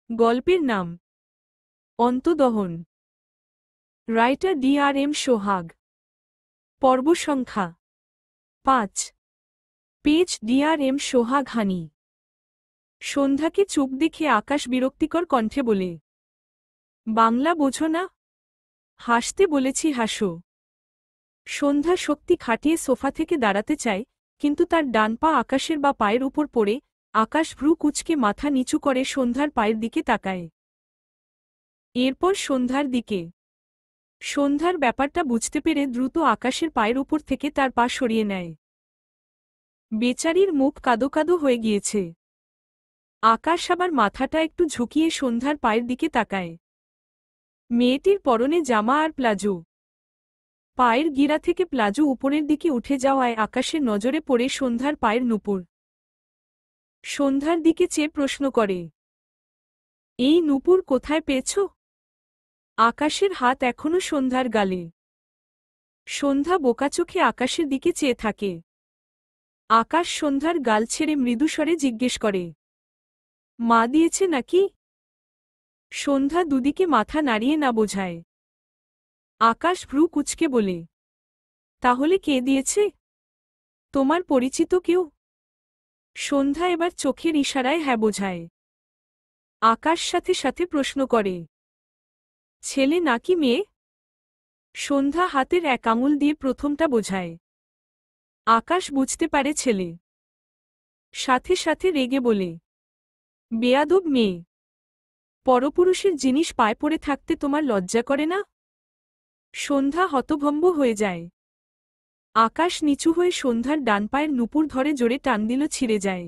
গল্পের নাম অন্তদহন। Writer DRM সোহাগ। পর্ব সংখ্যা 5। পেজ DRM সোহাগ হানি। সন্ধ্যাকে চুপ দেখে আকাশ বিরক্তিকর কণ্ঠে বলে, বাংলা বোঝো না? হাসতে বলেছি হাসো। সন্ধ্যা শক্তি খাটিয়ে সোফা থেকে দাঁড়াতে চায়, কিন্তু তার ডান পা আকাশের বা পায়ের উপর পড়ে। আকাশ ভ্রু কুঁচকে মাথা নিচু করে সন্ধ্যার পায়ের দিকে তাকায়। এরপর সন্ধ্যার দিকে। সন্ধ্যার ব্যাপারটা বুঝতে পেরে দ্রুত আকাশের পায়ের উপর থেকে তার পা সরিয়ে নেয়। বেচারির মুখ কাদো কাদো হয়ে গিয়েছে। আকাশ আবার মাথাটা একটু ঝুঁকিয়ে সন্ধ্যার পায়ের দিকে তাকায়। মেয়েটির পরনে জামা আর প্লাজো। পায়ের গিরা থেকে প্লাজো উপরের দিকে উঠে যাওয়ায় আকাশের নজরে পড়ে সন্ধ্যার পায়ের নুপুর। সন্ধ্যার দিকে চেয়ে প্রশ্ন করে, এই নুপুর কোথায় পেয়েছ? আকাশের হাত এখনো সন্ধ্যার গালে। সন্ধ্যা বোকাচোখে আকাশের দিকে চেয়ে থাকে। আকাশ সন্ধ্যার গাল ছেড়ে মৃদুস্বরে জিজ্ঞেস করে, মা দিয়েছে নাকি? সন্ধ্যা দুদিকে মাথা নাড়িয়ে না বোঝায়। আকাশ ভ্রু কুঁচকে বলে, তাহলে কে দিয়েছে? তোমার পরিচিত কেউ? সন্ধ্যা এবার চোখের ইশারায় হ্যাঁ বোঝায়। আকাশ সাথে সাথে প্রশ্ন করে, ছেলে নাকি মেয়ে? সন্ধ্যা হাতের এক আঙুল দিয়ে প্রথমটা বোঝায়। আকাশ বুঝতে পারে ছেলে। সাথে সাথে রেগে বলে, বেয়াদব মেয়ে। পরপুরুষের জিনিস পায়ে পড়ে থাকতে তোমার লজ্জা করে না? সন্ধ্যা হতভম্ব হয়ে যায়। আকাশ নিচু হয়ে সন্ধ্যার ডান পায়ের নুপুর ধরে জোরে টান দিল, ছিঁড়ে যায়।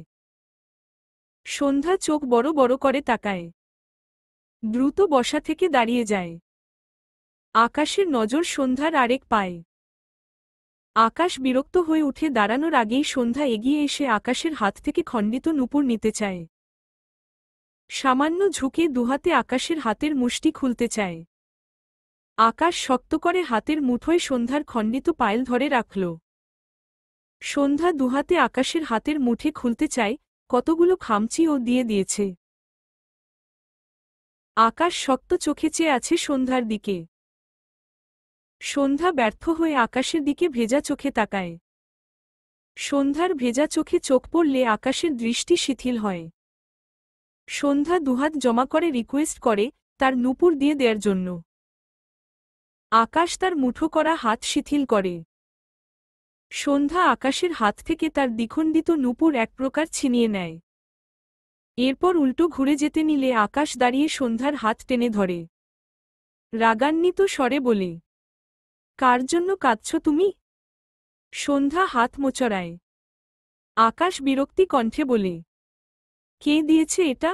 সন্ধ্যা চোখ বড় বড় করে তাকায়। দ্রুত বসা থেকে দাঁড়িয়ে যায়। আকাশের নজর সন্ধ্যার আরেক পায়ে। আকাশ বিরক্ত হয়ে উঠে দাঁড়ানোর আগেই সন্ধ্যা এগিয়ে এসে আকাশের হাত থেকে খণ্ডিত নুপুর নিতে চায়। সামান্য ঝুঁকে দুহাতে আকাশের হাতের মুষ্টি খুলতে চায়। আকাশ শক্ত করে হাতের মুঠোয় সন্ধ্যার খণ্ডিত পায়েল ধরে রাখল। সন্ধ্যা দুহাতে আকাশের হাতের মুঠে খুলতে চায়, কতগুলো খামচিও দিয়ে দিয়েছে। আকাশ শক্ত চোখে চেয়ে আছে সন্ধ্যার দিকে। সন্ধ্যা ব্যর্থ হয়ে আকাশের দিকে ভেজা চোখে তাকায়। সন্ধ্যার ভেজা চোখে চোখ পড়লে আকাশের দৃষ্টি শিথিল হয়। সন্ধ্যা দুহাত জমা করে রিকোয়েস্ট করে, তার নুপুর দিয়ে দেয়ার জন্য। আকাশ তার মুঠো করা হাত শিথিল করে। সন্ধ্যা আকাশের হাত থেকে তার দ্বিখণ্ডিত নুপুর এক প্রকার ছিনিয়ে নেয়। এরপর উল্টো ঘুরে যেতে নিলে আকাশ দাঁড়িয়ে সন্ধ্যার হাত টেনে ধরে। রাগান্বিত স্বরে বলে, কার জন্য কাঁদছ তুমি? সন্ধ্যা হাত মোচড়ায়। আকাশ বিরক্তি কণ্ঠে বলে, কে দিয়েছে এটা?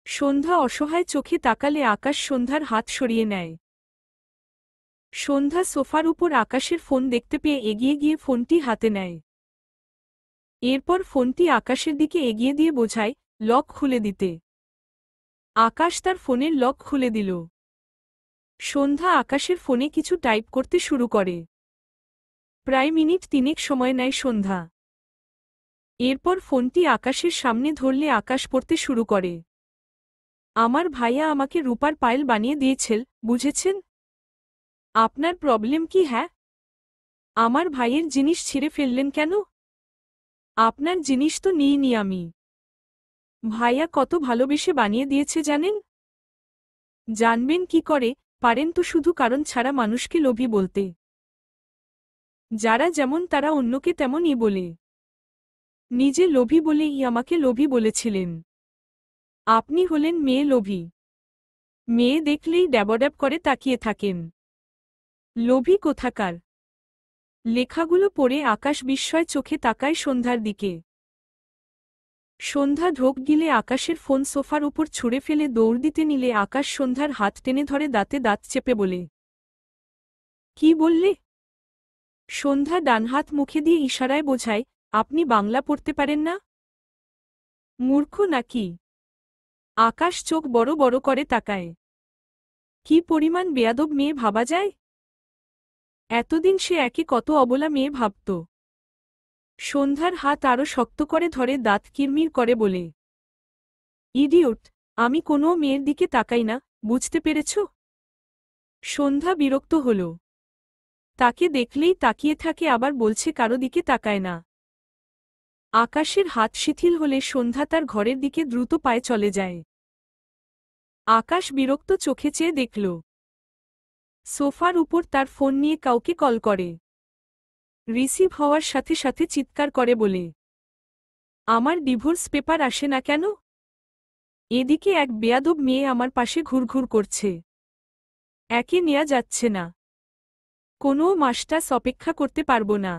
সন্ধ্যা অসহায় চোখে তাকালে আকাশ সন্ধ্যার হাত সরিয়ে নেয়। সন্ধ্যা সোফার উপর আকাশের ফোন দেখতে পেয়ে এগিয়ে গিয়ে ফোনটি হাতে নেয়। এরপর ফোনটি আকাশের দিকে এগিয়ে দিয়ে বোঝায়, লক খুলে দিতে। আকাশ তার ফোনের লক খুলে দিল। সন্ধ্যা আকাশের ফোনে কিছু টাইপ করতে শুরু করে। প্রায় মিনিট তিনেক সময় নেয় সন্ধ্যা। এরপর ফোনটি আকাশের সামনে ধরলে আকাশ পড়তে শুরু করে। আমার ভাইয়া আমাকে রূপার পায়েল বানিয়ে দিয়েছেন, বুঝেছেন? আপনার প্রবলেম কি? হ্যাঁ, আমার ভাইয়ের জিনিস ছিঁড়ে ফেললেন কেন? আপনার জিনিস তো নিইনি আমি। ভাইয়া কত ভালোবেসে বানিয়ে দিয়েছে জানেন? জানবেন কি করে, পারেন তো শুধু কারণ ছাড়া মানুষকে লোভী বলতে। যারা যেমন তারা অন্যকে তেমনই বলে। নিজে লোভী বলেই আমাকে লোভী বলেছিলেন। আপনি হলেন মেয়ে লোভী। মেয়ে দেখলেই ড্যাবড্যাব করে তাকিয়ে থাকেন। লোভী কোথাকার। লেখাগুলো পড়ে আকাশ বিস্ময় চোখে তাকায় সন্ধ্যার দিকে। সন্ধ্যা ঢোক গিলে আকাশের ফোন সোফার উপর ছুঁড়ে ফেলে দৌড় দিতে নিলে আকাশ সন্ধ্যার হাত টেনে ধরে দাঁতে দাঁত চেপে বলে, কি বললে? সন্ধ্যা ডানহাত মুখে দিয়ে ইশারায় বোঝায়, আপনি বাংলা পড়তে পারেন না? মূর্খ নাকি? আকাশ চোখ বড় বড় করে তাকায়। কি পরিমাণ বেয়াদব মেয়ে ভাবা যায়? এতদিন সে একে কত অবলা মেয়ে ভাবত। সন্ধ্যার হাত আরও শক্ত করে ধরে দাঁত কিরমির করে বলে, ইডিওট, আমি কোনো মেয়ের দিকে তাকাই না, বুঝতে পেরেছ? সন্ধ্যা বিরক্ত হল। তাকে দেখলেই তাকিয়ে থাকে, আবার বলছে কারো দিকে তাকায় না। আকাশের হাত শিথিল হলে সন্ধ্যা তার ঘরের দিকে দ্রুত পায়ে চলে যায়। আকাশ বিরক্ত চোখে চেয়ে দেখল সোফার উপর তার ফোন নিয়ে কাউকে কল করে। রিসিভ হওয়ার সাথে সাথে চিৎকার করে বলে, আমার ডিভোর্স পেপার আসে না কেন? এদিকে এক বেয়াদব মেয়ে আমার পাশে ঘুরঘুর করছে। একে নেয়া যাচ্ছে না। কোনো মাসটাস অপেক্ষা করতে পারব না।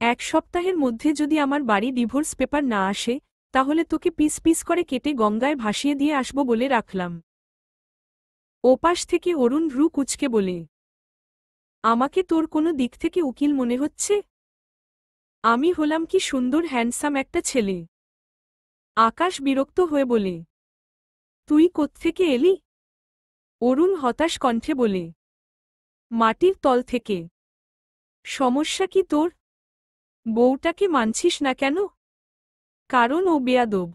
1 সপ্তাহের মধ্যে যদি আমার বাড়ি ডিভোর্স পেপার না আসে, তাহলে তোকে পিস পিস করে কেটে গঙ্গায় ভাসিয়ে দিয়ে আসব বলে রাখলাম। ওপাশ থেকে অরুণ ভ্রু কুঁচকে বলে, আমাকে তোর কোনো দিক থেকে উকিল মনে হচ্ছে? আমি হলাম কি সুন্দর হ্যান্ডসাম একটা ছেলে? আকাশ বিরক্ত হয়ে বলে, তুই কোত্থেকে এলি? অরুণ হতাশ কণ্ঠে বলে, মাটির তল থেকে। সমস্যা কি তোর? বউটাকে মানছিস না কেন? কারণ ও বেয়াদব।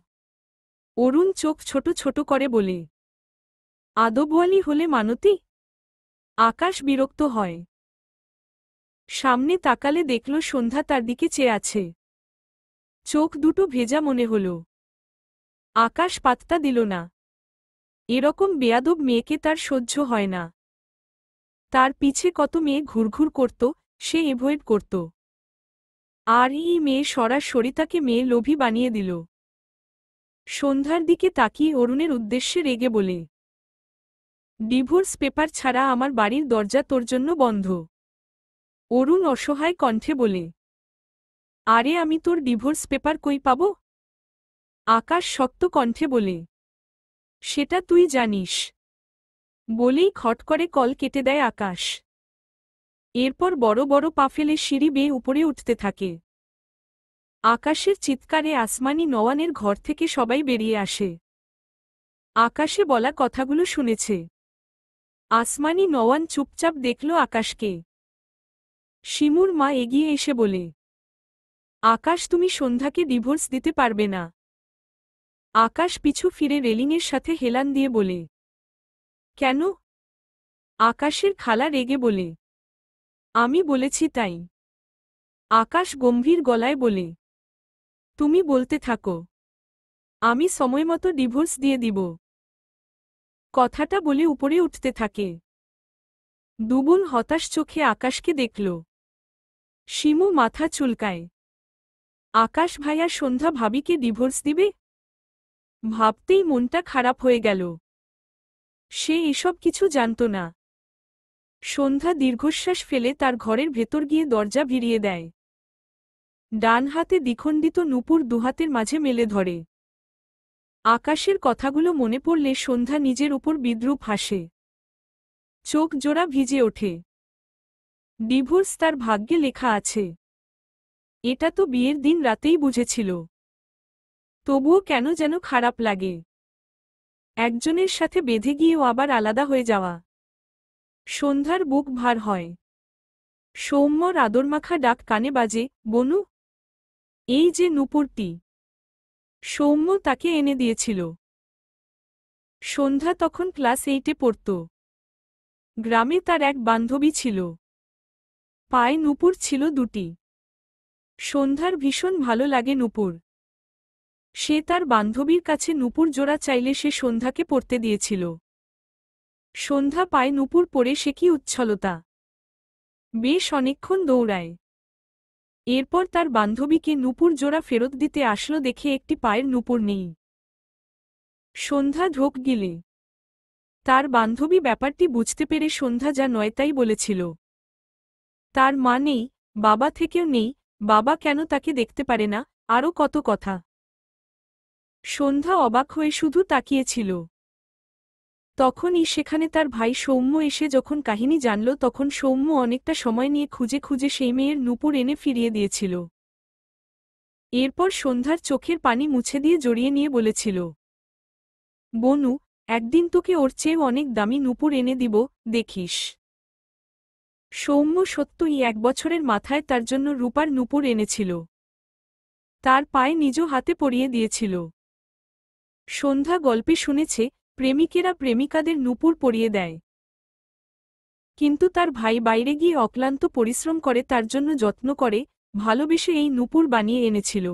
অরুণ চোখ ছোট ছোট করে বলে, আদবওয়ালি হলে মানতি? আকাশ বিরক্ত হয়। সামনে তাকালে দেখল সন্ধ্যা তার দিকে চেয়ে আছে। চোখ দুটো ভেজা মনে হল। আকাশ পাত্তা দিল না। এরকম বেয়াদব মেয়েকে তার সহ্য হয় না। তার পিছে কত মেয়ে ঘুরঘুর করত, সে এভয়েড করত। আর এই মেয়ে সরাসরি তাকে মেয়ে লোভী বানিয়ে দিল। সন্ধ্যার দিকে তাকিয়ে অরুণের উদ্দেশ্যে রেগে বলে, ডিভোর্স পেপার ছাড়া আমার বাড়ির দরজা তোর জন্য বন্ধ। অরুণ অসহায় কণ্ঠে বলে, আরে আমি তোর ডিভোর্স পেপার কই পাব? আকাশ শক্ত কণ্ঠে বলে, সেটা তুই জানিস। বলেই খট করে কল কেটে দেয় আকাশ। এরপর বড় বড় পা ফেলে সিঁড়ি বেয়ে উপরে উঠতে থাকে। আকাশের চিৎকারে আসমানি নওয়ানের ঘর থেকে সবাই বেরিয়ে আসে। আকাশে বলা কথাগুলো শুনেছে। আসমানি নওয়ান চুপচাপ দেখল আকাশকে। শিমুর মা এগিয়ে এসে বলে, আকাশ তুমি সন্ধ্যাকে ডিভোর্স দিতে পারবে না। আকাশ পিছু ফিরে রেলিংয়ের সাথে হেলান দিয়ে বলে, কেন? আকাশের খালা রেগে বলে, আমি বলেছি তাই। আকাশ গম্ভীর গলায় বলে, তুমি বলতে থাকো। আমি সময়মতো ডিভোর্স দিয়ে দিব। কথাটা বলে উপরে উঠতে থাকে। দুবুন হতাশ চোখে আকাশকে দেখল। শিমু মাথা চুলকায়। আকাশ ভাইয়া সন্ধ্যা ভাবিকে ডিভোর্স দিবে? ভাবতেই মনটা খারাপ হয়ে গেল। সে এসব কিছু জানত না। সন্ধ্যা দীর্ঘশ্বাস ফেলে তার ঘরের ভেতর গিয়ে দরজা ভিড়িয়ে দেয়। ডান হাতে দ্বিখণ্ডিত নূপুর দুহাতের মাঝে মেলে ধরে। আকাশের কথাগুলো মনে পড়লে সন্ধ্যা নিজের উপর বিদ্রূপ হাসে। চোখ জোড়া ভিজে ওঠে। ডিভোর্স তার ভাগ্যে লেখা আছে। এটা তো বিয়ের দিন রাতেই বুঝেছিল। তবুও কেন যেন খারাপ লাগে। একজনের সাথে বেঁধে গিয়েও আবার আলাদা হয়ে যাওয়া। সন্ধ্যার বুক ভার হয়। সৌম্যর আদরমাখা ডাক কানে বাজে, বনু। এই যে নূপুরটি। সৌম্য তাকে এনে দিয়েছিল। সন্ধ্যা তখন ক্লাস 8-এ পড়ত। গ্রামে তার এক বান্ধবী ছিল। পায়ে নূপুর ছিল 2টি। সন্ধ্যার ভীষণ ভালো লাগে নূপুর। সে তার বান্ধবীর কাছে নূপুর জোড়া চাইলে সে সন্ধ্যাকে পরতে দিয়েছিল। সন্ধ্যা পায়ে নূপুর পরে সে কি উচ্ছলতা! বেশ অনেকক্ষণ দৌড়ায়। এরপর তার বান্ধবীকে নূপুর জোড়া ফেরত দিতে আসলো দেখে একটি পায়ের নূপুর নেই। সন্ধ্যা ঢোক গিলে। তার বান্ধবী ব্যাপারটি বুঝতে পেরে সন্ধ্যা যা নয় তাই বলেছিল। তার মা নেই, বাবা থেকেও নেই, বাবা কেন তাকে দেখতে পারে না, আরও কত কথা। সন্ধ্যা অবাক হয়ে শুধু তাকিয়েছিল। তখনই সেখানে তার ভাই সৌম্য এসে যখন কাহিনী জানল তখন সৌম্য অনেকটা সময় নিয়ে খুঁজে খুঁজে সেই মেয়ের নূপুর এনে ফিরিয়ে দিয়েছিল। এরপর সন্ধ্যার চোখের পানি মুছে দিয়ে জড়িয়ে নিয়ে বলেছিল, বনু, একদিন তোকে ওর চেয়েও অনেক দামি নূপুর এনে দিব, দেখিস। সৌম্য সত্যই 1 বছরের মাথায় তার জন্য রূপার নূপুর এনেছিল। তার পায়ে নিজ হাতে পরিয়ে দিয়েছিল। সন্ধ্যা গল্পে শুনেছে প্রেমিকেরা প্রেমিকাদের নূপুর পরিয়ে দেয়, কিন্তু তার ভাই বাইরে গিয়ে অক্লান্ত পরিশ্রম করে তার জন্য যত্ন করে, ভালোবেসে এই নূপুর বানিয়ে এনেছিল।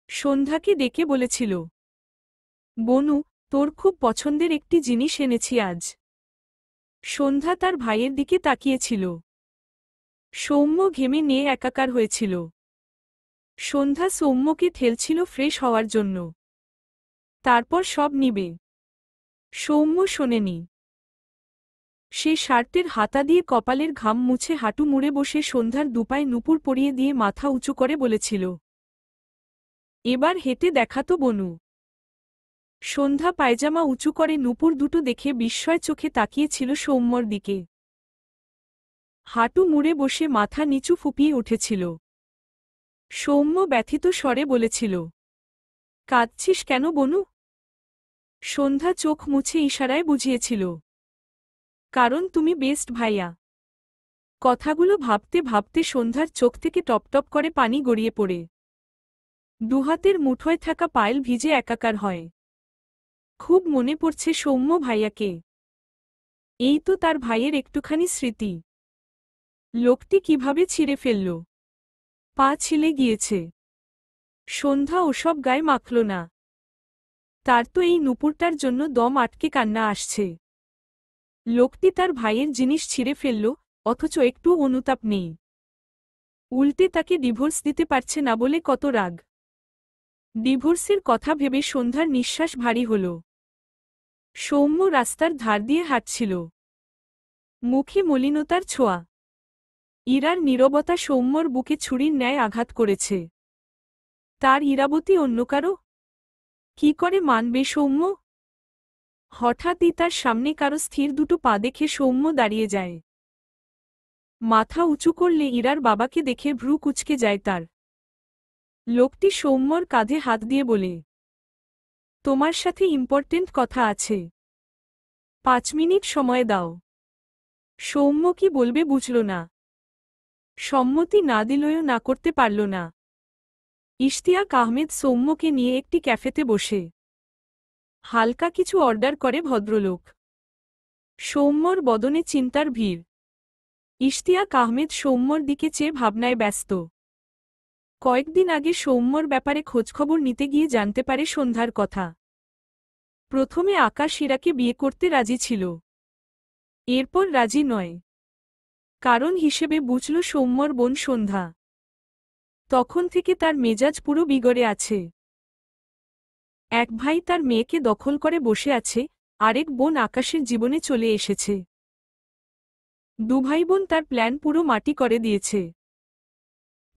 সন্ধ্যাকে ডেকে বলেছিল, বনু, তোর খুব পছন্দের একটি জিনিস এনেছি আজ। সন্ধ্যা তার ভাইয়ের দিকে তাকিয়েছিল। সৌম্য ঘেমে নিয়ে একাকার হয়েছিল। সন্ধ্যা সৌম্যকে ঠেলছিল ফ্রেশ হওয়ার জন্য। তারপর সব নিবে। সৌম্য শোনেনি। সে শার্টের হাতা দিয়ে কপালের ঘাম মুছে হাঁটু মুড়ে বসে সন্ধ্যার দুপায়ে নূপুর পরিয়ে দিয়ে মাথা উঁচু করে বলেছিল, এবার হেঁটে দেখাতো বনু। সন্ধ্যা পায়জামা উঁচু করে নূপুর দুটো দেখে বিস্ময় চোখে তাকিয়েছিল সৌম্যর দিকে। হাঁটু মুড়ে বসে মাথা নিচু ফুপিয়ে উঠেছিল। সৌম্য ব্যথিত স্বরে বলেছিল, কাঁদছিস কেন বনু? সন্ধ্যা চোখ মুছে ইশারায় বুঝিয়েছিল, কারণ তুমি বেস্ট ভাইয়া। কথাগুলো ভাবতে ভাবতে সন্ধ্যার চোখ থেকে টপটপ করে পানি গড়িয়ে পড়ে। দুহাতের মুঠোয় থাকা পায়েল ভিজে একাকার হয়। খুব মনে পড়ছে সৌম্য ভাইয়াকে। এই তো তার ভাইয়ের একটুখানি স্মৃতি। লোকটি কিভাবে ছিঁড়ে ফেলল। পা ছিলে গিয়েছে। সন্ধ্যা ওসব গায়ে মাখল না। তার তো এই নূপুরটার জন্য দম আটকে কান্না আসছে। লোকটি তার ভাইয়ের জিনিস ছিঁড়ে ফেলল, অথচ একটু অনুতাপ নেই। উল্টে তাকে ডিভোর্স দিতে পারছে না বলে কত রাগ। ডিভোর্সের কথা ভেবে সন্ধ্যার নিঃশ্বাস ভারী হল। সৌম্য রাস্তার ধার দিয়ে হাঁটছিল। মুখে মলিনতার ছোঁয়া। ইরার নীরবতা সৌম্যর বুকে ছুরির ন্যায় আঘাত করেছে। তার ইরাবতী অন্য কারো? কি করে মানবে সৌম্য? হঠাৎই তার সামনে কারো স্থির দুটো পা দেখে সৌম্য দাঁড়িয়ে যায়। মাথা উঁচু করলে ইরার বাবাকে দেখে ভ্রু কুঁচকে যায় তার। লোকটি সৌম্যর কাঁধে হাত দিয়ে বলে, তোমার সাথে ইম্পর্টেন্ট কথা আছে। 5 মিনিট সময় দাও। সৌম্য কি বলবে বুঝল না। সম্মতি না দিলেও না করতে পারল না। ইশতিয়াক আহমেদ সৌম্যকে নিয়ে একটি ক্যাফেতে বসে হালকা কিছু অর্ডার করে ভদ্রলোক। সৌম্যর বদনে চিন্তার ভিড়। ইশতিয়াক আহমেদ সৌম্যর দিকে চেয়ে ভাবনায় ব্যস্ত। কয়েকদিন আগে সৌম্যর ব্যাপারে খোঁজখবর নিতে গিয়ে জানতে পারে সন্ধ্যার কথা। প্রথমে আকাশ ইরাকে বিয়ে করতে রাজি ছিল। এরপর রাজি নয়। কারণ হিসেবে বুঝল সৌম্যর বোন সন্ধ্যা। তখন থেকে তার মেজাজ পুরো বিগড়ে আছে। এক ভাই তার মেয়েকে দখল করে বসে আছে, আরেক বোন আকাশের জীবনে চলে এসেছে। দুভাই বোন তার প্ল্যান পুরো মাটি করে দিয়েছে।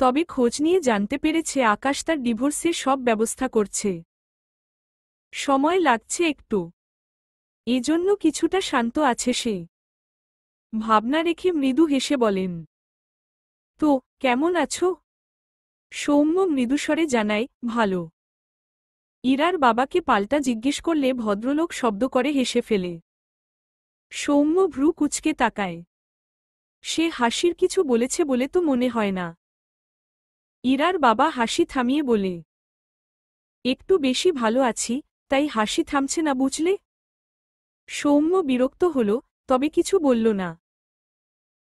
তবে খোঁজ নিয়ে জানতে পেরেছে আকাশ তার ডিভোর্সের সব ব্যবস্থা করছে। সময় লাগছে একটু। এজন্য কিছুটা শান্ত আছে সে। ভাবনা রেখে মৃদু হেসে বলেন, তো কেমন আছো? সৌম্য মৃদুস্বরে জানায়, ভালো। ইরার বাবাকে পাল্টা জিজ্ঞেস করলে ভদ্রলোক শব্দ করে হেসে ফেলে। সৌম্য ভ্রু কুঁচকে তাকায়। সে হাসির কিছু বলেছে বলে তো মনে হয় না। ইরার বাবা হাসি থামিয়ে বলে, একটু বেশি ভালো আছি, তাই হাসি থামছে না বুঝলে। সৌম্য বিরক্ত হল, তবে কিছু বলল না।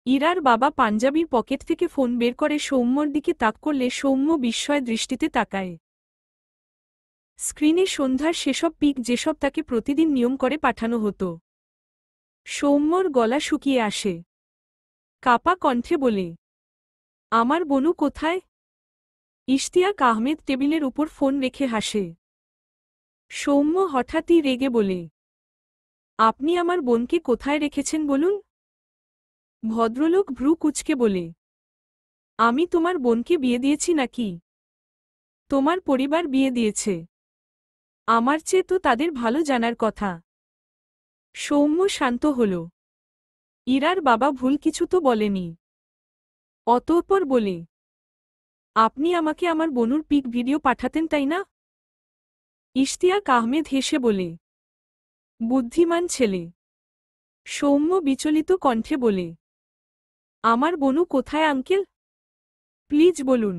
ইরার বাবা পাঞ্জাবির পকেট থেকে ফোন বের করে সৌম্যর দিকে তাক করলে সৌম্য বিস্ময় দৃষ্টিতে তাকায়। স্ক্রিনে সন্ধ্যার সেসব পিক যেসব তাকে প্রতিদিন নিয়ম করে পাঠানো হতো। সৌম্যর গলা শুকিয়ে আসে। কাপা কণ্ঠে বলে, আমার বনু কোথায়? ইশতিয়াক আহমেদ টেবিলের উপর ফোন রেখে হাসে। সৌম্য হঠাৎই রেগে বলে, আপনি আমার বোনকে কোথায় রেখেছেন বলুন? ভদ্রলোক ভ্রু কুঁচকে বলে, আমি তোমার বোনকে বিয়ে দিয়েছি নাকি? তোমার পরিবার বিয়ে দিয়েছে। আমার চেয়ে তো তাদের ভালো জানার কথা। সৌম্য শান্ত হল। ইরার বাবা ভুল কিছু তো বলেনি। অতঃপর বলে, আপনি আমাকে আমার বনুর পিক ভিডিও পাঠাতেন তাই না? ইশতিয়াক আহমেদ হেসে বলে, বুদ্ধিমান ছেলে। সৌম্য বিচলিত কণ্ঠে বলে, আমার বনু কোথায় আঙ্কেল? প্লিজ বলুন।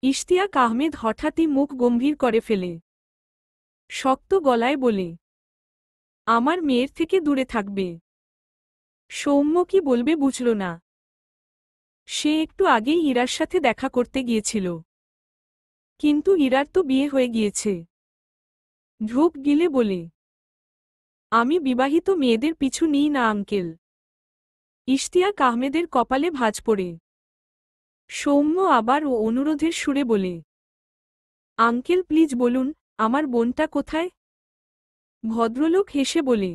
ইশতিয়াক আহমেদ হঠাৎই মুখ গম্ভীর করে ফেলে। শক্ত গলায় বলে, আমার মেয়ের থেকে দূরে থাকবে। সৌম্য কি বলবে বুঝল না। সে একটু আগেই ইরার সাথে দেখা করতে গিয়েছিল, কিন্তু ইরার তো বিয়ে হয়ে গিয়েছে। ঢোক গিলে বলে, আমি বিবাহিত মেয়েদের পিছু নিই না আঙ্কেল। ইশতিয়াক আহমেদের কপালে ভাঁজ পড়ে। সৌম্য আবার ও অনুরোধের সুরে বলে, আঙ্কেল প্লিজ বলুন, আমার বোনটা কোথায়? ভদ্রলোক হেসে বলে,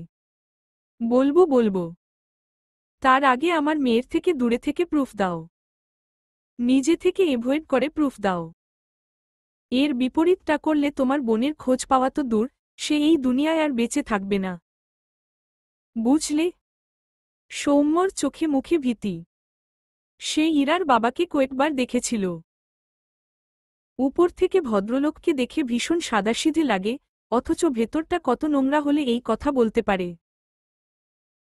বলবো বলবো, তার আগে আমার মেয়ের থেকে দূরে থেকে প্রুফ দাও। নিজে থেকে এভয়েড করে প্রুফ দাও। এর বিপরীতটা করলে তোমার বোনের খোঁজ পাওয়া তো দূর, সে এই দুনিয়ায় আর বেঁচে থাকবে না। বুঝলে? সৌম্যর চোখে মুখে ভীতি। সে ইরার বাবাকে কয়েকবার দেখেছিল। উপর থেকে ভদ্রলোককে দেখে ভীষণ সাদাসিধে লাগে, অথচ ভেতরটা কত নোংরা হলে এই কথা বলতে পারে।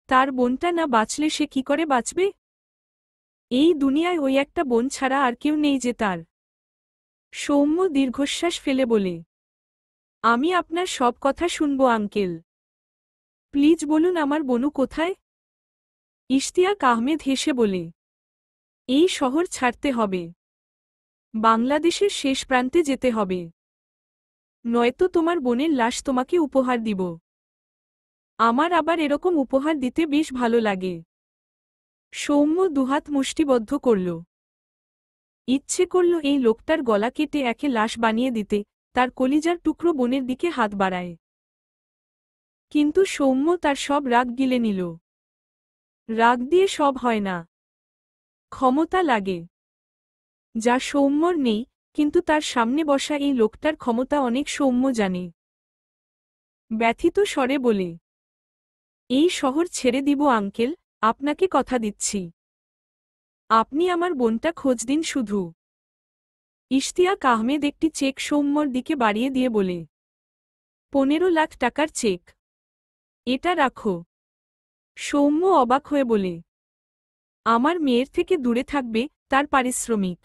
তার বোনটা না বাঁচলে সে কি করে বাঁচবে? এই দুনিয়ায় ওই একটা বোন ছাড়া আর কেউ নেই যে তার। সৌম্য দীর্ঘশ্বাস ফেলে বলে, আমি আপনার সব কথা শুনব আঙ্কেল। প্লিজ বলুন আমার বোনু কোথায়? ইশতিয়াক আহমেদ হেসে বলে, এই শহর ছাড়তে হবে। বাংলাদেশের শেষ প্রান্তে যেতে হবে। নয়তো তোমার বোনের লাশ তোমাকে উপহার দিব। আমার আবার এরকম উপহার দিতে বেশ ভালো লাগে। সৌম্য দুহাত মুষ্টিবদ্ধ করল। ইচ্ছে করল এই লোকটার গলা কেটে একে লাশ বানিয়ে দিতে, তার কলিজার টুকরো বোনের দিকে হাত বাড়ায়। কিন্তু সৌম্য তার সব রাগ গিলে নিল। রাগ দিয়ে সব হয় না। ক্ষমতা লাগে, যা সৌম্যর নেই, কিন্তু তার সামনে বসা এই লোকটার ক্ষমতা অনেক সৌম্য জানে। ব্যথিত স্বরে বলে, এই শহর ছেড়ে দিব আঙ্কেল, আপনাকে কথা দিচ্ছি। আপনি আমার বোনটা খোঁজ দিন শুধু। ইশতিয়াক আহমেদ একটি চেক সৌম্যর দিকে বাড়িয়ে দিয়ে বলে, 15 লাখ টাকার চেক। এটা রাখো। সৌম্য অবাক হয়ে বলে, আমার মেয়ের থেকে দূরে থাকবে, তার পারিশ্রমিক।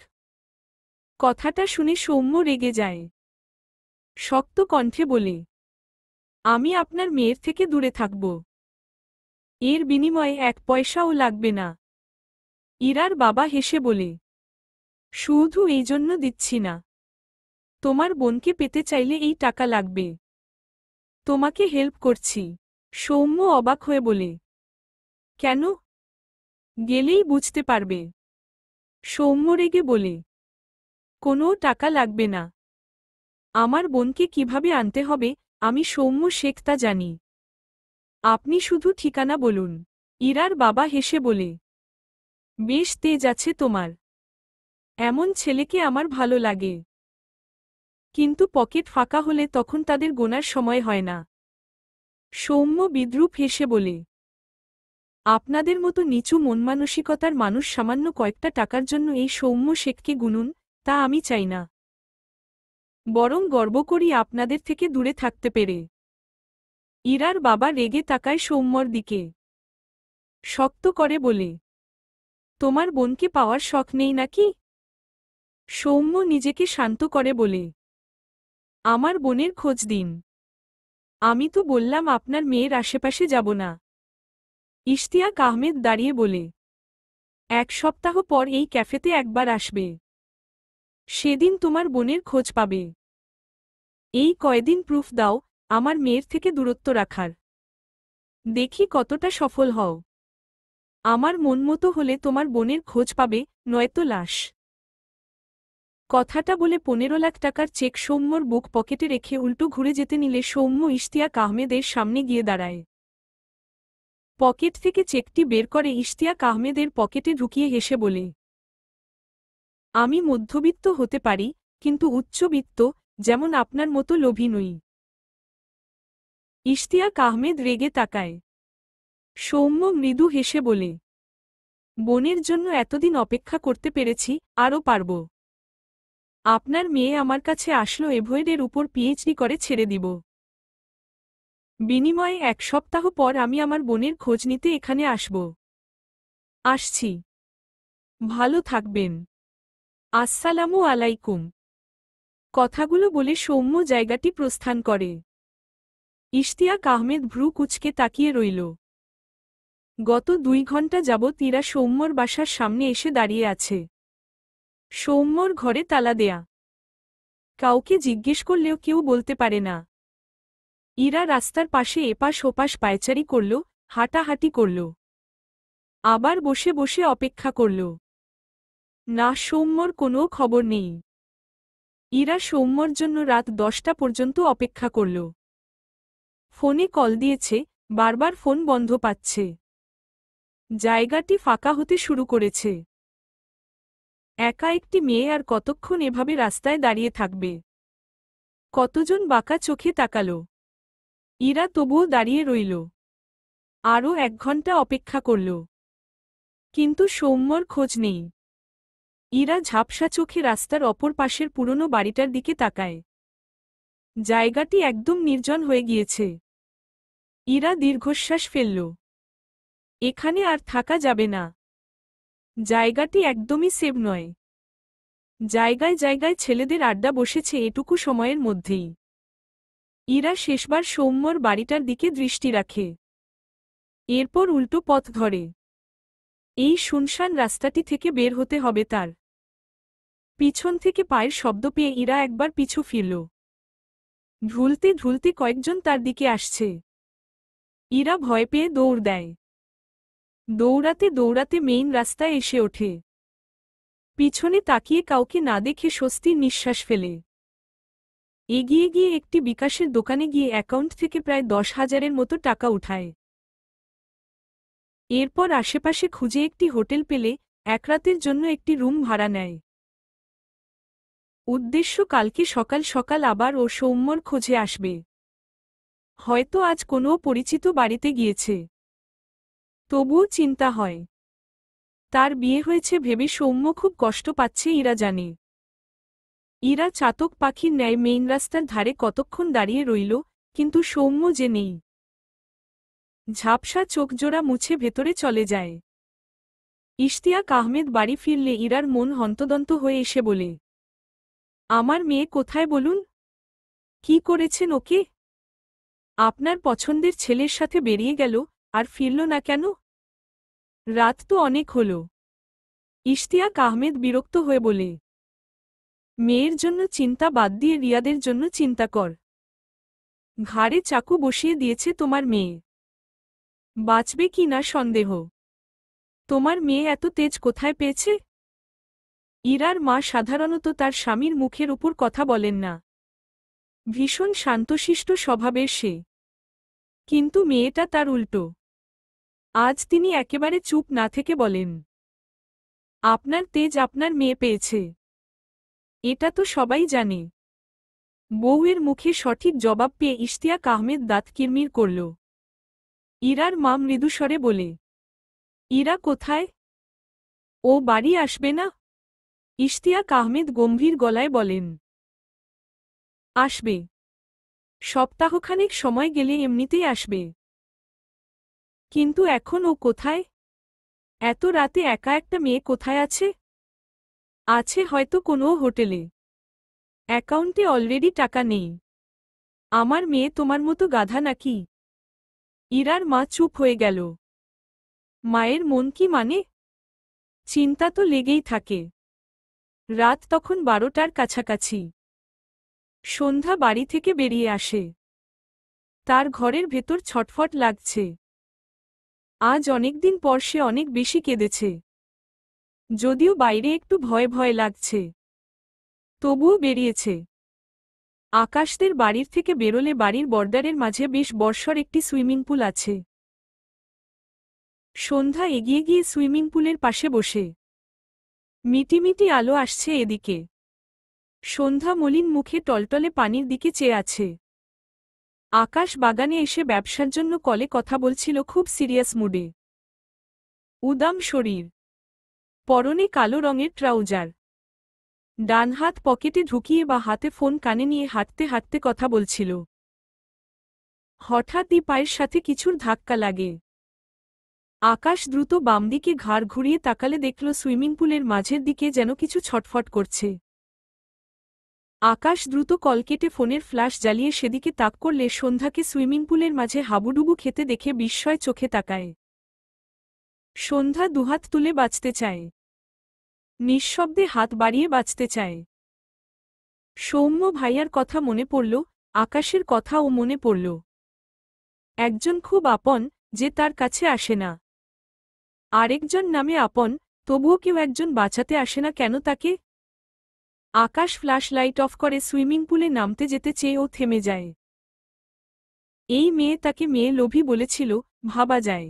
কথাটা শুনে সৌম্য রেগে যায়। শক্ত কণ্ঠে বলে, আমি আপনার মেয়ের থেকে দূরে থাকব। এর বিনিময়ে 1 পয়সাও লাগবে না। ইরার বাবা হেসে বলে, শুধু এই জন্য দিচ্ছি না। তোমার বোনকে পেতে চাইলে এই টাকা লাগবে। তোমাকে হেল্প করছি। সৌম্য অবাক হয়ে বলে, কেন? গেলেই বুঝতে পারবে। সৌম্য রেগে বলে, কোনো টাকা লাগবে না। আমার বোনকে কিভাবে আনতে হবে, আমি সৌম্য শেখ তা জানি। আপনি শুধু ঠিকানা বলুন। ইরার বাবা হেসে বলে, বেশ তেজ আছে তোমার। এমন ছেলেকে আমার ভালো লাগে। কিন্তু পকেট ফাঁকা হলে তখন তাদের গোনার সময় হয় না। সৌম্য বিদ্রূপ হেসে বলে, আপনাদের মতো নিচু মনমানসিকতার মানুষ সামান্য কয়েকটা টাকার জন্য এই সৌম্য শেখকে গুনুন, তা আমি চাই না। বরং গর্ব করি আপনাদের থেকে দূরে থাকতে পেরে। ইরার বাবা রেগে তাকায় সৌম্যর দিকে। শক্ত করে বলে, তোমার বোনকে পাওয়ার শখ নেই নাকি? সৌম্য নিজেকে শান্ত করে বলে, আমার বোনের খোঁজ দিন। আমি তো বললাম আপনার মেয়ের আশেপাশে যাব না। ইশতিয়াক আহমেদ দাঁড়িয়ে বলে, 1 সপ্তাহ পর এই ক্যাফেতে একবার আসবে। সেদিন তোমার বোনের খোঁজ পাবে। এই কয়দিন প্রুফ দাও, আমার মেয়ের থেকে দূরত্ব রাখার। দেখি কতটা সফল হও। আমার মনমতো হলে তোমার বোনের খোঁজ পাবে, নয়তো লাশ। কথাটা বলে 15 লাখ টাকার চেক সৌম্যর বুক পকেটে রেখে উল্টো ঘুরে যেতে নিলে সৌম্য ইশতিয়াক আহমেদের সামনে গিয়ে দাঁড়ায়। পকেট থেকে চেকটি বের করে ইশতিয়াক আহমেদের পকেটে ঢুকিয়ে হেসে বলে, আমি মধ্যবিত্ত হতে পারি, কিন্তু উচ্চবিত্ত, যেমন আপনার মতো লোভী নই। ইশতিয়াক আহমেদ রেগে তাকায়। সৌম্য মৃদু হেসে বলে, বোনের জন্য এতদিন অপেক্ষা করতে পেরেছি, আরও পারব। আপনার মেয়ে আমার কাছে আসলো এভয়েডের উপর পিএইচডি করে ছেড়ে দিব। বিনিময়ে 1 সপ্তাহ পর আমি আমার বোনের খোঁজ নিতে এখানে আসব। আসছি। ভালো থাকবেন। আসসালামু আলাইকুম। কথাগুলো বলে সৌম্য জায়গাটি প্রস্থান করে। ইশতিয়াক আহমেদ ভ্রু কুঁচকে তাকিয়ে রইল। গত 2 ঘন্টা যাবৎ ইরা সৌম্যর বাসার সামনে এসে দাঁড়িয়ে আছে। সৌম্যর ঘরে তালা দেয়া। কাউকে জিজ্ঞেস করলেও কেউ বলতে পারে না। ইরা রাস্তার পাশে এপাশ ওপাশ পায়চারি করল, হাঁটাহাঁটি করল। আবার বসে বসে অপেক্ষা করল। না, সৌম্যর কোনো খবর নেই। ইরা সৌম্যর জন্য রাত 10টা পর্যন্ত অপেক্ষা করল। ফোনে কল দিয়েছে, বারবার ফোন বন্ধ পাচ্ছে। জায়গাটি ফাঁকা হতে শুরু করেছে। একা একটি মেয়ে আর কতক্ষণ এভাবে রাস্তায় দাঁড়িয়ে থাকবে? কতজন বাঁকা চোখে তাকাল। ইরা তবুও দাঁড়িয়ে রইল। আরও 1 ঘন্টা অপেক্ষা করল। কিন্তু সৌম্যর খোঁজ নেই। ইরা ঝাপসা চোখে রাস্তার অপর পাশের পুরনো বাড়িটার দিকে তাকায়। জায়গাটি একদম নির্জন হয়ে গিয়েছে। ইরা দীর্ঘশ্বাস ফেলল। এখানে আর থাকা যাবে না। জায়গাটি একদমই সেভ নয়। জায়গায় জায়গায় ছেলেদের আড্ডা বসেছে এটুকু সময়ের মধ্যেই। ইরা শেষবার সৌম্যর বাড়িটার দিকে দৃষ্টি রাখে। এরপর উল্টো পথ ধরে। এই শুনশান রাস্তাটি থেকে বের হতে হবে তার। পিছন থেকে পায়ের শব্দ পেয়ে ইরা একবার পিছু ফিরল। ঢুলতে ঢুলতে কয়েকজন তার দিকে আসছে। ইরা ভয় পেয়ে দৌড় দেয়। দৌড়াতে দৌড়াতে মেইন রাস্তায় এসে ওঠে। পিছনে তাকিয়ে কাউকে না দেখে স্বস্তির নিঃশ্বাস ফেলে। এগিয়ে গিয়ে একটি বিকাশের দোকানে গিয়ে অ্যাকাউন্ট থেকে প্রায় 10,000-এর মতো টাকা উঠায়। এরপর আশেপাশে খুঁজে একটি হোটেল পেলে 1 রাতের জন্য একটি রুম ভাড়া নেয়। উদ্দেশ্য কালকে সকাল সকাল আবার ও সৌম্যর খোঁজে আসবে। হয়তো আজ কোনো পরিচিত বাড়িতে গিয়েছে। তবুও চিন্তা হয়। তার বিয়ে হয়েছে ভেবে সৌম্য খুব কষ্ট পাচ্ছে ইরা জানে। ইরা চাতক পাখির ন্যায় মেইন রাস্তার ধারে কতক্ষণ দাঁড়িয়ে রইল, কিন্তু সৌম্য যে নেই। ঝাপসা চোখজোড়া মুছে ভেতরে চলে যায়। ইশতিয়াক আহমেদ বাড়ি ফিরলে ইরার মন হন্তদন্ত হয়ে এসে বলে, আমার মেয়ে কোথায় বলুন? কি করেছেন ওকে? আপনার পছন্দের ছেলের সাথে বেরিয়ে গেল, আর ফিরল না কেন? রাত তো অনেক হল। ইশতিয়াক আহমেদ বিরক্ত হয়ে বলে, মেয়ের জন্য চিন্তা বাদ দিয়ে রিয়াদের জন্য চিন্তা কর। ঘাড়ে চাকু বসিয়ে দিয়েছে তোমার মেয়ে। বাঁচবে কি না সন্দেহ। তোমার মেয়ে এত তেজ কোথায় পেয়েছে? ইরার মা সাধারণত তার স্বামীর মুখের উপর কথা বলেন না। ভীষণ শান্তশিষ্ট স্বভাবের সে। কিন্তু মেয়েটা তার উল্টো। আজ তিনি একেবারে চুপ না থেকে বলেন, আপনার তেজ আপনার মেয়ে পেয়েছে। এটা তো সবাই জানে। বউয়ের মুখে সঠিক জবাব পেয়ে ইশতিয়াক আহমেদ দাঁত কিরমির করল। ইরার মা মৃদুস্বরে বলে, ইরা কোথায়? ও বাড়ি আসবে না? ইশতিয়াক আহমেদ গম্ভীর গলায় বলেন, আসবে। সপ্তাহখানেক সময় গেলে এমনিতেই আসবে। কিন্তু এখন ও কোথায়? এত রাতে একা একটা মেয়ে কোথায় আছে? আছে হয়তো কোনো হোটেলে। অ্যাকাউন্টে অলরেডি টাকা নেই। আমার মেয়ে তোমার মতো গাধা নাকি? ইরার মা চুপ হয়ে গেল। মায়ের মন কি মানে? চিন্তা তো লেগেই থাকে। রাত তখন 12টার কাছাকাছি। সন্ধ্যা বাড়ি থেকে বেরিয়ে আসে। তার ঘরের ভেতর ছটফট লাগছে। আজ অনেকদিন পর সে অনেক বেশি কেঁদেছে। যদিও বাইরে একটু ভয় ভয় লাগছে, তবুও বেরিয়েছে। আকাশদের বাড়ির থেকে বেরোলে বাড়ির বর্ডারের মাঝে বেশ বর্ষর একটি সুইমিং পুল আছে। সন্ধ্যা এগিয়ে গিয়ে সুইমিং পুলের পাশে বসে। মিটিমিটি আলো আসছে এদিকে। সন্ধ্যা মলিন মুখে টলটলে পানির দিকে চেয়ে আছে। আকাশ বাগানে এসে ব্যবসার জন্য কলে কথা বলছিল খুব সিরিয়াস মুডে। উদাম শরীর, পরনে কালো রঙের ট্রাউজার, ডান হাত পকেটে ঢুকিয়ে বা হাতে ফোন কানে নিয়ে হাঁটতে হাঁটতে কথা বলছিল। হঠাৎই পায়ের সাথে কিছুর ধাক্কা লাগে। আকাশ দ্রুত বামদিকে ঘাড় ঘুরিয়ে তাকালে দেখল সুইমিং পুলের মাঝের দিকে যেন কিছু ছটফট করছে। আকাশ দ্রুত কল কেটে ফোনের ফ্ল্যাশ জ্বালিয়ে সেদিকে তাক করলে সন্ধ্যাকে সুইমিং পুলের মাঝে হাবুডুবু খেতে দেখে বিস্ময় চোখে তাকায়। সন্ধ্যা দুহাত তুলে বাঁচতে চায়, নিঃশব্দে হাত বাড়িয়ে বাঁচতে চায়। সৌম্য ভাইয়ার কথা মনে পড়ল, আকাশের কথাও মনে পড়ল। একজন খুব আপন, যে তার কাছে আসে না। আরেকজন নামে আপন, তবুও কেউ একজন বাঁচাতে আসে না কেন তাকে? আকাশ ফ্ল্যাশ লাইট অফ করে সুইমিং পুলে নামতে যেতে চেয়েও থেমে যায়। এই মেয়ে তাকে মেয়ে লোভী বলেছিল, ভাবা যায়।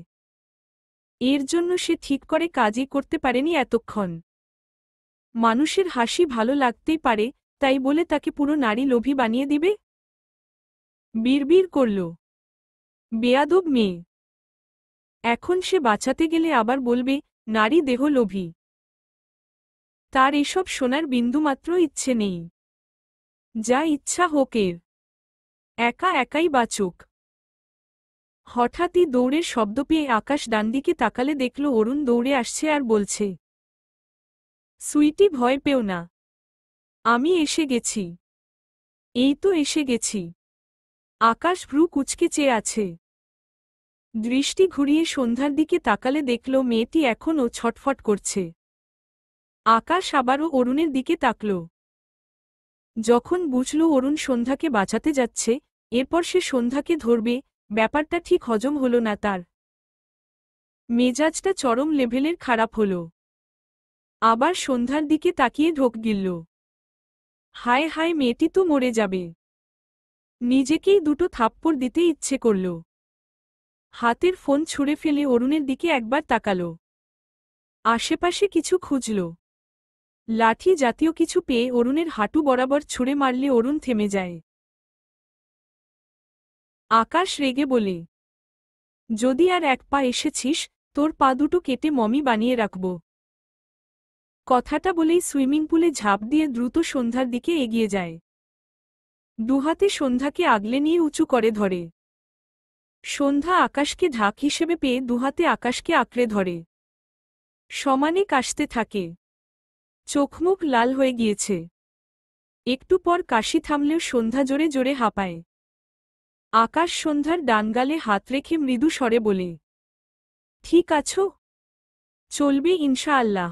এর জন্য সে ঠিক করে কাজই করতে পারেনি এতক্ষণ। মানুষের হাসি ভালো লাগতেই পারে, তাই বলে তাকে পুরো নারী লোভী বানিয়ে দিবে? বিড়বিড় করল, বেয়াদব মেয়ে। এখন সে বাঁচাতে গেলে আবার বলবে, নারী দেহ লোভী। তার এসব শোনার বিন্দুমাত্র ইচ্ছে নেই। যা ইচ্ছা হোক এর, একা একাই বাঁচুক। হঠাৎই দৌড়ের শব্দ পেয়ে আকাশ ডানদিকে তাকালে দেখল অরুণ দৌড়ে আসছে আর বলছে, সুইটি ভয় পেও না, আমি এসে গেছি। এই তো এসে গেছি। আকাশ ভ্রু কুঁচকে চেয়ে আছে। দৃষ্টি ঘুরিয়ে সন্ধ্যার দিকে তাকালে দেখল মেয়েটি এখনও ছটফট করছে। আকাশ আবারও অরুণের দিকে তাকল। যখন বুঝল অরুণ সন্ধ্যাকে বাঁচাতে যাচ্ছে, এরপর সে সন্ধ্যাকে ধরবে, ব্যাপারটা ঠিক হজম হল না তার। মেজাজটা চরম লেভেলের খারাপ হল। আবার সন্ধ্যার দিকে তাকিয়ে ঢোক গিলল। হায় হায়, মেয়েটি তো মরে যাবে। নিজেকেই দুটো থাপ্পড় দিতে ইচ্ছে করল। হাতের ফোন ছুঁড়ে ফেলে অরুণের দিকে একবার তাকাল। আশেপাশে কিছু খুঁজল। লাঠি জাতীয় কিছু পেয়ে অরুণের হাঁটু বরাবর ছুঁড়ে মারলে অরুণ থেমে যায়। আকাশ রেগে বলে, যদি আর এক পা এসেছিস, তোর পা দুটো কেটে মমি বানিয়ে রাখব। কথাটা বলেই সুইমিং পুলে ঝাঁপ দিয়ে দ্রুত সন্ধ্যার দিকে এগিয়ে যায়। দুহাতে সন্ধ্যাকে আগলে নিয়ে উঁচু করে ধরে। সন্ধ্যা আকাশকে ঢাক হিসেবে পেয়ে দুহাতে আকাশকে আঁকড়ে ধরে। সমানে কাশতে থাকে। চোখমুখ লাল হয়ে গিয়েছে। একটু পর কাশি থামলেও সন্ধ্যা জোরে জোরে হাঁপায়। আকাশ সন্ধ্যার ডানগালে হাত রেখে মৃদু স্বরে বলে, ঠিক আছো? চলবে ইনশাআল্লাহ।